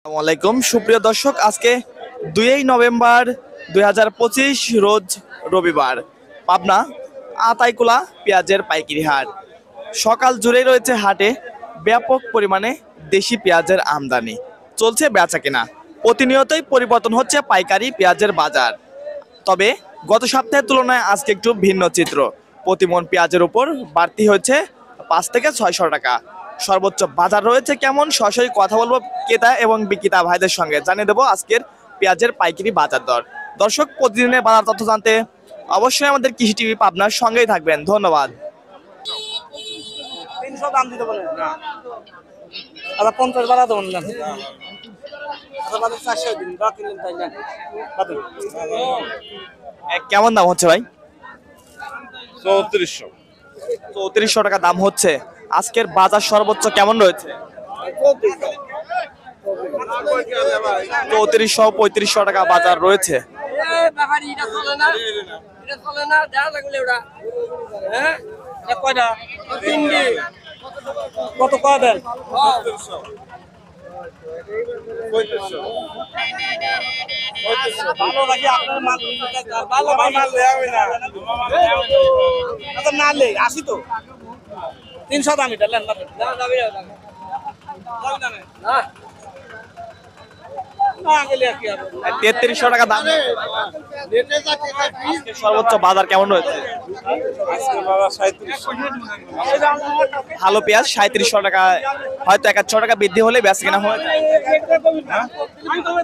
আসসালামু আলাইকুম সুপ্রিয় দর্শক, আজকে 2 নভেম্বর 2025 রোজ রবিবার। পাবনা আতাইকুলা পেঁয়াজের পাইকারি হাট। সকাল জুড়েই রয়েছে হাটে ব্যাপক পরিমাণে দেশি পেঁয়াজের আমদানি, চলছে বেচা কেনা। প্রতিনিয়তই পরিবর্তন হচ্ছে পাইকারি পেঁয়াজের বাজার। তবে গত সপ্তাহের তুলনায় আজকে একটু ভিন্ন চিত্র। প্রতিমন পেঁয়াজের উপর বাড়তি হচ্ছে 5 থেকে 600 টাকা। সর্বোচ্চ বাজার রয়েছে কেমন, সরাসরি কথা বলবো ক্রেতা এবং বিক্রেতা ভাইদের সঙ্গে। জানিয়ে দেবো আজকের পেঁয়াজের পাইকারি বাজার দর। দর্শক, প্রতিদিনের বাজার তথ্য জানতে অবশ্যই আমাদের কৃষি টিভি পাবনার সঙ্গেই থাকবেন। ধন্যবাদ। 300 দাম দিতে বলেন না, আবার 50 বাড়া দেবেন না, আবার 400 দিন বা কিনলেন তাই না। কেমন দাম হচ্ছে ভাই? 3400। 3400 টাকা দাম হচ্ছে। আজকের বাজার সর্বোচ্চ কেমন রয়েছে? 3400-3500 টাকা বাজার রয়েছে। কত কয় দেন? ভালো লাগে আপনার মাল, ভালো মাল হবে না, না লে আসি তো 300 দাম এটা লেন না 3300 টাকা দাম। সর্বোচ্চ বাজার কেমন রয়েছে? ভালো পেঁয়াজ 3700 টাকা, হয়তো 1000 টাকা বৃদ্ধি হলেই বেচা কেনা হয়ে যায়।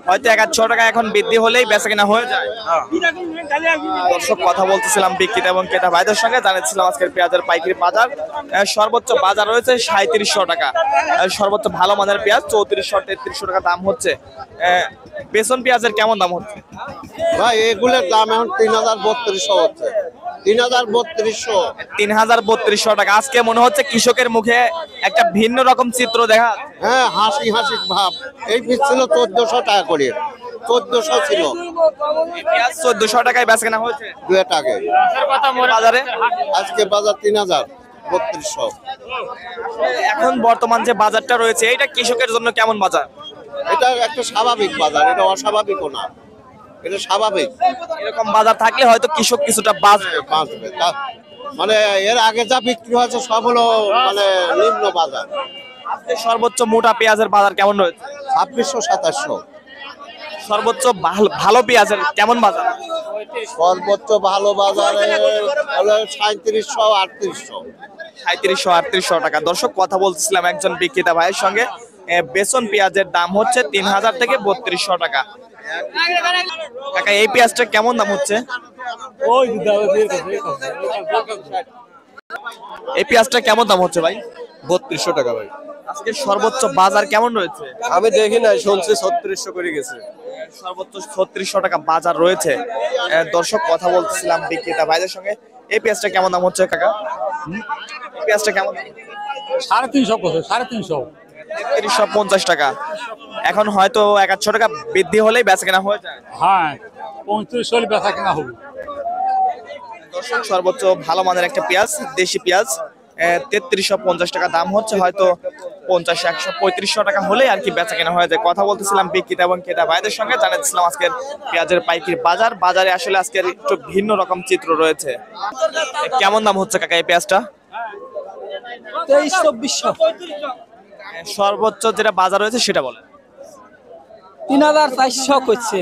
হয়তো 1000 টাকা এখন বৃদ্ধি হলেই বেচা কেনা হয়ে যায়। দর্শক, কথা বলতেছিলাম বিক্রেতা এবং ক্রেতা ভাইদের সঙ্গে। জানাচ্ছিলাম আজকের পেঁয়াজের পাইকারি বাজার। সর্বোচ্চ বাজার রয়েছে 3700 টাকা। সর্বোচ্চ ভালো মানের পেঁয়াজ 3400-3300 টাকা দাম হচ্ছে। বেসন পেঁয়াজের কেমন দাম হচ্ছে ভাই? এগুলোর দাম এখন 3032 হচ্ছে। 3032 টাকা। আজকে মনে হচ্ছে কৃষকের মুখে একটা ভিন্ন রকম চিত্র দেখা। হ্যাঁ, হাসি হাসি ভাব। এই পিস ছিল 1400 টাকা করে, 1400 ছিল। পেঁয়াজ 1400 টাকায় বেচা কেনা হয়েছে দুয়েট আগে। বাজারে আজকে বাজার 3032। এখন বর্তমান যে বাজারটা রয়েছে, এটা কৃষকের জন্য কেমন বাজার? এটা একটা স্বাভাবিক বাজার, এটা অস্বাভাবিকও না, এটা স্বাভাবিক। এরকম বাজার থাকলে হয়তো কৃষক কিছুটা বাঁচবে। বাঁচবে মানে এর আগে যা বিক্রি হয়েছে সব হলো মানে নিম্ন বাজার। আজকে সর্বোচ্চ মোটা পেঁয়াজের বাজার কেমন রয়েছে? 2600-2700। সর্বোচ্চ ভালো পেঁয়াজের কেমন বাজার? সর্বোচ্চ ভালো বাজারে হলো 3700-3800। 3700-3800 টাকা। দর্শক, কথা বলতেছিলাম একজন বিক্রেতা ভাইয়ের সঙ্গে। বেসন পেঁয়াজের দাম হচ্ছে 3000 থেকে 3200 টাকা। কাকা, এই পেঁয়াজটা কেমন দাম হচ্ছে? এই পেঁয়াজটা কেমন দাম হচ্ছে ভাই? 3200 টাকা ভাই। আজকে সর্বোচ্চ বাজার কেমন রয়েছে? আমি দেখি নাই, শুনছি 3600 করে গেছে। সর্বোচ্চ 3600 টাকা বাজার রয়েছে। দর্শক, কথা বলতেছিলাম বিক্রেতা ভাইদের সঙ্গে। এই পেঁয়াজটা কেমন দাম হচ্ছে কাকা? এই পেঁয়াজটা কেমন দাম? 350 350 টাকা। এখন হয়তো 1000 টাকা বৃদ্ধি হলেই বেচা কেনা হয়ে যায়। হ্যাঁ 35 হলে বেচা কেনা হবে। দর্শক, সর্বোচ্চ ভালো মানের একটা পেঁয়াজ, দেশি পেঁয়াজ 3350 টাকা দাম হচ্ছে। হয়তো 50-135 টাকা হলে আর কি বেচা কেনা হয়ে যায়। কথা বলতেছিলাম বিক্রেতা এবং ক্রেতা ভাইদের সঙ্গে। জানাচ্ছিলাম আজকের পেঁয়াজের পাইকারি বাজার। বাজারে আসলে আজকের একটু ভিন্ন রকম চিত্র রয়েছে। কেমন দাম হচ্ছে কাকা এই পেঁয়াজটা? 2300-2400। সর্বোচ্চ যেটা বাজার রয়েছে সেটা বলেন। 3400 করছে।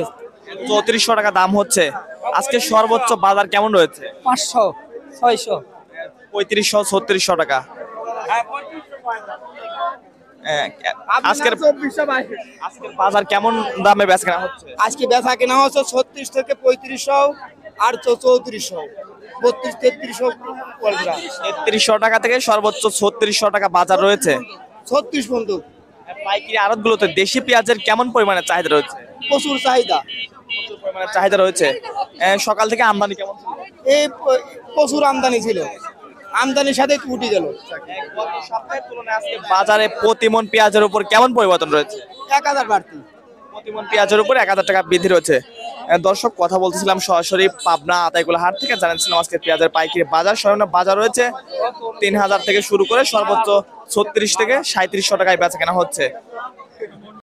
3400 টাকা দাম হচ্ছে। আজকে সর্বোচ্চ বাজার কেমন রয়েছে? 500 600 3500-3600 টাকা। আজকের বাজার কেমন দামে বেচা কেনা হচ্ছে? আজকে বেচা কেনা হচ্ছে 36 থেকে 3500 আর 3400 32-3300 পড়বে। 3300 টাকা থেকে সর্বোচ্চ 3600 টাকা বাজার রয়েছে। 36 বন্ধু। পাইকারি আড়তগুলোতে দেশি পেঁয়াজের কেমন পরিমাণে চাহিদা রয়েছে? প্রচুর চাহিদা। প্রচুর পরিমাণে চাহিদা রয়েছে। সকাল থেকে আমদানি কেমন ছিল? এই প্রচুর আমদানি ছিল, আমদানির সাথে উঠে গেল। গত সপ্তাহের তুলনায় আজকে বাজারে প্রতিমন পেঁয়াজের উপর কেমন পরিবর্তন রয়েছে? 1000 বাড়তি। প্রতিমন পেঁয়াজের উপর 1000 টাকা বৃদ্ধি রয়েছে। দর্শক, কথা বলতেছিলাম সরাসরি পাবনা আতাইকুলা হাট থেকে। জানাচ্ছিলাম আজকে পেঁয়াজের পাইকারি বাজার। সর্বনিম্ন বাজার রয়েছে 3000 থেকে শুরু করে সর্বোচ্চ 36 থেকে 3700 টাকায় বেচা কেনা হচ্ছে।